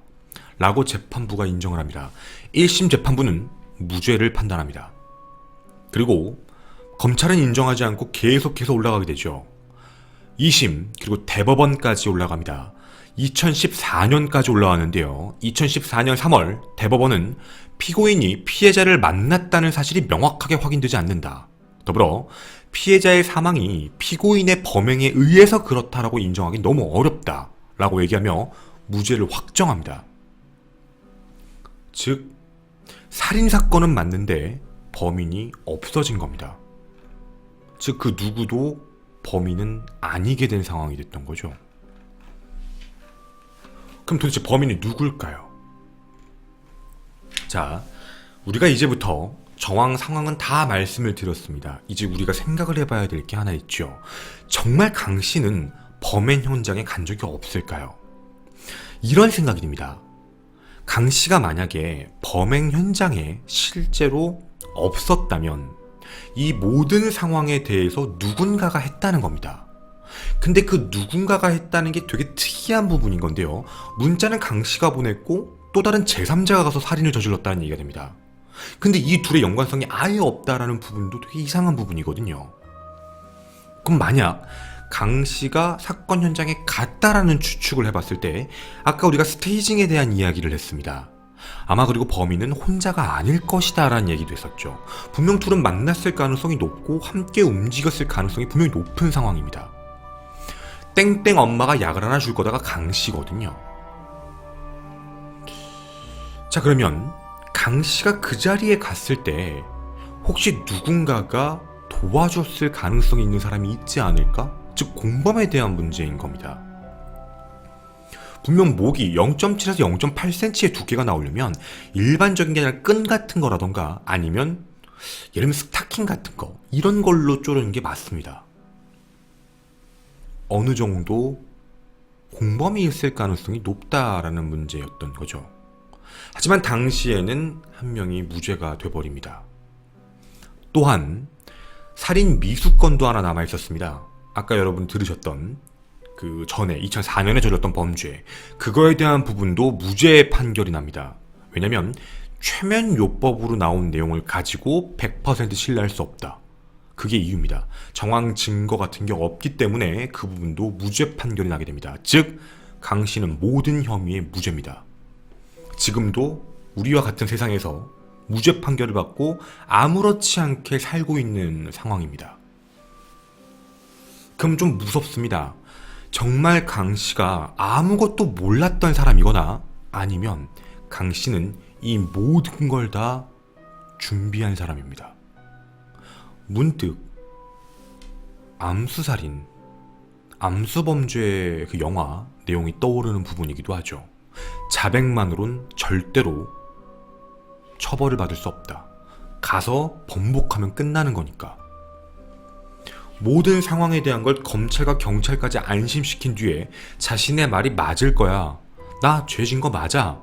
라고 재판부가 인정을 합니다. 1심 재판부는 무죄를 판단합니다. 그리고 검찰은 인정하지 않고 계속해서 올라가게 되죠. 2심 그리고 대법원까지 올라갑니다. 2014년까지 올라왔는데요. 2014년 3월 대법원은 피고인이 피해자를 만났다는 사실이 명확하게 확인되지 않는다. 더불어 피해자의 사망이 피고인의 범행에 의해서 그렇다라고 인정하기 너무 어렵다 라고 얘기하며 무죄를 확정합니다. 즉 살인사건은 맞는데 범인이 없어진 겁니다. 즉 그 누구도 범인은 아니게 된 상황이 됐던 거죠. 그럼 도대체 범인이 누굴까요? 자, 우리가 이제부터 정황 상황은 다 말씀을 드렸습니다. 이제 우리가 생각을 해봐야 될 게 하나 있죠. 정말 강 씨는 범행 현장에 간 적이 없을까요? 이런 생각이 듭니다. 강 씨가 만약에 범행 현장에 실제로 없었다면 이 모든 상황에 대해서 누군가가 했다는 겁니다. 근데 그 누군가가 했다는 게 되게 특이한 부분인 건데요. 문자는 강 씨가 보냈고 또 다른 제3자가 가서 살인을 저질렀다는 얘기가 됩니다. 근데 이 둘의 연관성이 아예 없다라는 부분도 되게 이상한 부분이거든요. 그럼 만약 강 씨가 사건 현장에 갔다라는 추측을 해봤을 때 아까 우리가 스테이징에 대한 이야기를 했습니다. 아마 그리고 범인은 혼자가 아닐 것이다 라는 얘기도 했었죠. 분명 둘은 만났을 가능성이 높고 함께 움직였을 가능성이 분명히 높은 상황입니다. 땡땡 엄마가 약을 하나 줄 거다가 강 씨거든요. 자, 그러면 강 씨가 그 자리에 갔을 때 혹시 누군가가 도와줬을 가능성이 있는 사람이 있지 않을까? 즉 공범에 대한 문제인 겁니다. 분명 목이 0.7에서 0.8cm의 두께가 나오려면 일반적인 게 아니라 끈 같은 거라던가 아니면 예를 들면 스타킹 같은 거 이런 걸로 조르는 게 맞습니다. 어느 정도 공범이 있을 가능성이 높다라는 문제였던 거죠. 하지만 당시에는 한 명이 무죄가 돼버립니다. 또한 살인 미수건도 하나 남아 있었습니다. 아까 여러분 들으셨던 그 전에 2004년에 저질렀던 범죄, 그거에 대한 부분도 무죄 판결이 납니다. 왜냐면 최면요법으로 나온 내용을 가지고 100% 신뢰할 수 없다. 그게 이유입니다. 정황 증거 같은 게 없기 때문에 그 부분도 무죄 판결이 나게 됩니다. 즉 강 씨는 모든 혐의의 무죄입니다. 지금도 우리와 같은 세상에서 무죄 판결을 받고 아무렇지 않게 살고 있는 상황입니다. 그럼 좀 무섭습니다. 정말 강 씨가 아무것도 몰랐던 사람이거나 아니면 강 씨는 이 모든 걸 다 준비한 사람입니다. 문득 암수살인, 암수범죄 그 영화 내용이 떠오르는 부분이기도 하죠. 자백만으론 절대로 처벌을 받을 수 없다. 가서 번복하면 끝나는 거니까. 모든 상황에 대한 걸 검찰과 경찰까지 안심시킨 뒤에 자신의 말이 맞을 거야. 나 죄진 거 맞아.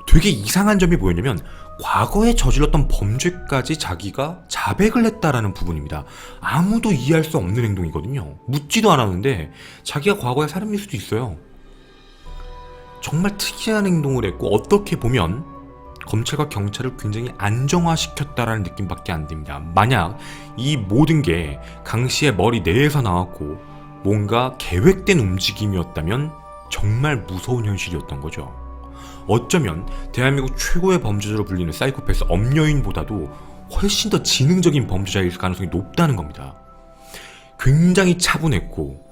되게 이상한 점이 뭐였냐면 과거에 저질렀던 범죄까지 자기가 자백을 했다라는 부분입니다. 아무도 이해할 수 없는 행동이거든요. 묻지도 않았는데 자기가 과거에 살인일 수도 있어요. 정말 특이한 행동을 했고 어떻게 보면 검찰과 경찰을 굉장히 안정화시켰다라는 느낌밖에 안 듭니다. 만약 이 모든 게 강 씨의 머리 내에서 나왔고 뭔가 계획된 움직임이었다면 정말 무서운 현실이었던 거죠. 어쩌면 대한민국 최고의 범죄자로 불리는 사이코패스 엄여인보다도 훨씬 더 지능적인 범죄자일 가능성이 높다는 겁니다. 굉장히 차분했고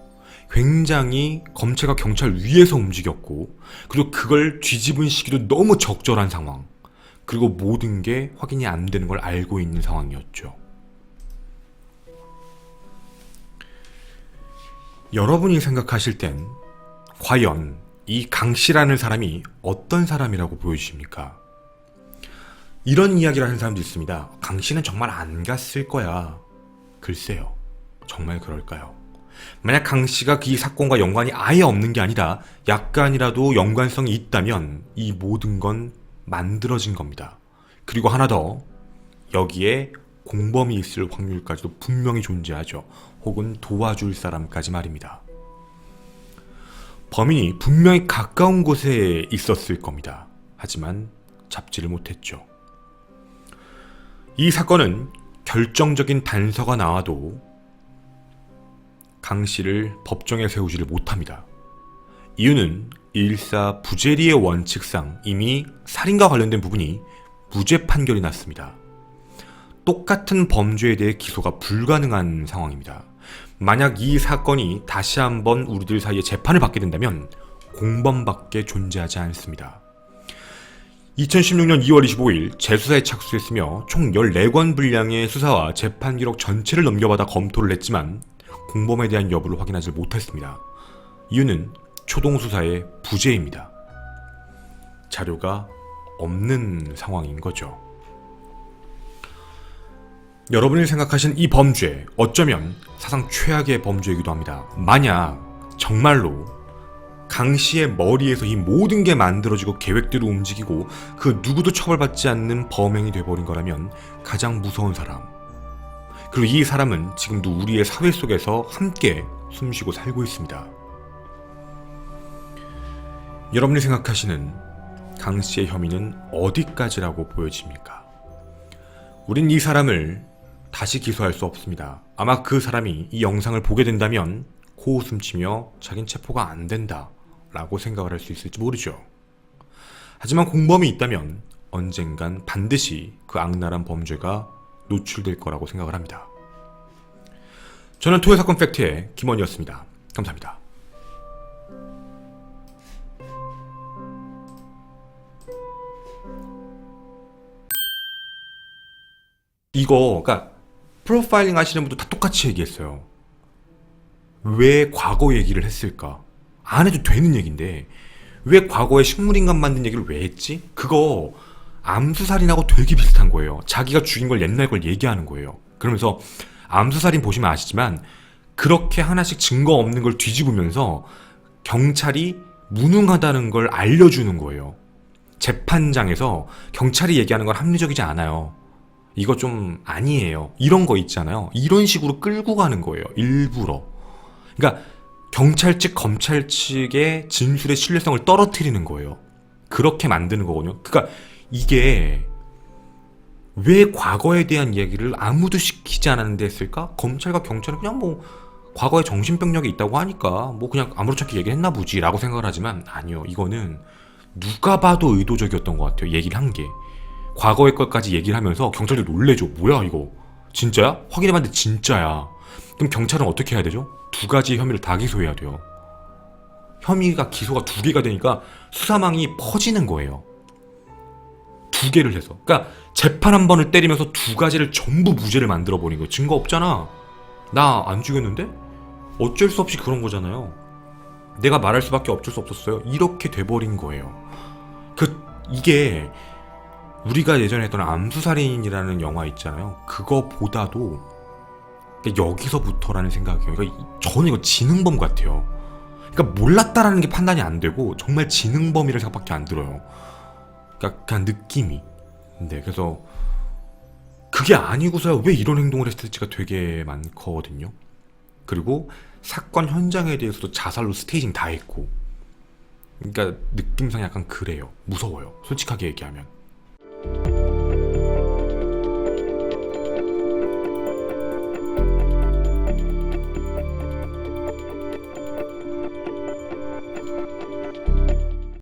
굉장히 검찰과 경찰 위에서 움직였고 그리고 그걸 뒤집은 시기도 너무 적절한 상황, 그리고 모든 게 확인이 안 되는 걸 알고 있는 상황이었죠. 여러분이 생각하실 땐 과연 이 강 씨라는 사람이 어떤 사람이라고 보여주십니까? 이런 이야기를 하는 사람도 있습니다. 강 씨는 정말 안 갔을 거야. 글쎄요. 정말 그럴까요? 만약 강 씨가 이 사건과 연관이 아예 없는 게 아니라 약간이라도 연관성이 있다면 이 모든 건 만들어진 겁니다. 그리고 하나 더, 여기에 공범이 있을 확률까지도 분명히 존재하죠. 혹은 도와줄 사람까지 말입니다. 범인이 분명히 가까운 곳에 있었을 겁니다. 하지만 잡지를 못했죠. 이 사건은 결정적인 단서가 나와도 강 씨를 법정에 세우지를 못합니다. 이유는 일사부재리의 원칙상 이미 살인과 관련된 부분이 무죄 판결이 났습니다. 똑같은 범죄에 대해 기소가 불가능한 상황입니다. 만약 이 사건이 다시 한번 우리들 사이에 재판을 받게 된다면 공범밖에 존재하지 않습니다. 2016년 2월 25일 재수사에 착수했으며 총 14권 분량의 수사와 재판 기록 전체를 넘겨받아 검토를 했지만 공범에 대한 여부를 확인하지 못했습니다. 이유는 초동 수사의 부재입니다. 자료가 없는 상황인 거죠. 여러분이 생각하신 이 범죄, 어쩌면 사상 최악의 범죄이기도 합니다. 만약 정말로 강 씨의 머리에서 이 모든 게 만들어지고 계획대로 움직이고 그 누구도 처벌받지 않는 범행이 돼버린 거라면 가장 무서운 사람, 그리고 이 사람은 지금도 우리의 사회 속에서 함께 숨쉬고 살고 있습니다. 여러분이 생각하시는 강 씨의 혐의는 어디까지라고 보여집니까? 우린 이 사람을 다시 기소할 수 없습니다. 아마 그 사람이 이 영상을 보게 된다면 코웃음치며 자긴 체포가 안 된다 라고 생각을 할 수 있을지 모르죠. 하지만 공범이 있다면 언젠간 반드시 그 악랄한 범죄가 노출될 거라고 생각을 합니다. 저는 토요사건 팩트의 김원이었습니다. 감사합니다. 이거 그러니까 프로파일링 하시는 분도 다 똑같이 얘기했어요. 왜 과거 얘기를 했을까? 안 해도 되는 얘기인데 왜 과거에 식물인간 만든 얘기를 왜 했지? 그거 암수살인하고 되게 비슷한 거예요. 자기가 죽인 걸 옛날 걸 얘기하는 거예요. 그러면서 암수살인 보시면 아시지만 그렇게 하나씩 증거 없는 걸 뒤집으면서 경찰이 무능하다는 걸 알려주는 거예요. 재판장에서 경찰이 얘기하는 건 합리적이지 않아요. 이거 좀 아니에요. 이런 거 있잖아요. 이런 식으로 끌고 가는 거예요. 일부러. 그러니까 경찰 측, 검찰 측의 진술의 신뢰성을 떨어뜨리는 거예요. 그렇게 만드는 거거든요. 그러니까 이게 왜 과거에 대한 얘기를 아무도 시키지 않았는데 했을까? 검찰과 경찰은 그냥 뭐 과거에 정신병력이 있다고 하니까 뭐 그냥 아무렇지 않게 얘기를 했나 보지 라고 생각을 하지만 아니요. 이거는 누가 봐도 의도적이었던 것 같아요. 얘기를 한 게. 과거의 것까지 얘기를 하면서 경찰들 놀래죠. 뭐야 이거 진짜야? 확인해봤는데 진짜야. 그럼 경찰은 어떻게 해야 되죠? 두 가지 혐의를 다 기소해야 돼요. 혐의가 기소가 두 개가 되니까 수사망이 퍼지는 거예요. 두 개를 해서. 그러니까 재판 한 번을 때리면서 두 가지를 전부 무죄를 만들어버린 거예요. 증거 없잖아. 나 안 죽였는데? 어쩔 수 없이 그런 거잖아요. 내가 말할 수밖에 어쩔 수 없었어요. 이렇게 돼버린 거예요. 이게 우리가 예전에 했던 암수살인이라는 영화 있잖아요. 그거보다도 여기서부터라는 생각이에요. 그러니까 저는 이거 지능범 같아요. 그러니까 몰랐다라는 게 판단이 안 되고 정말 지능범이라는 생각밖에 안 들어요. 그러니까 그냥 느낌이. 네, 그래서 그게 아니고서야 왜 이런 행동을 했을지가 되게 많거든요. 그리고 사건 현장에 대해서도 자살로 스테이징 다 했고. 그러니까 느낌상 약간 그래요. 무서워요. 솔직하게 얘기하면.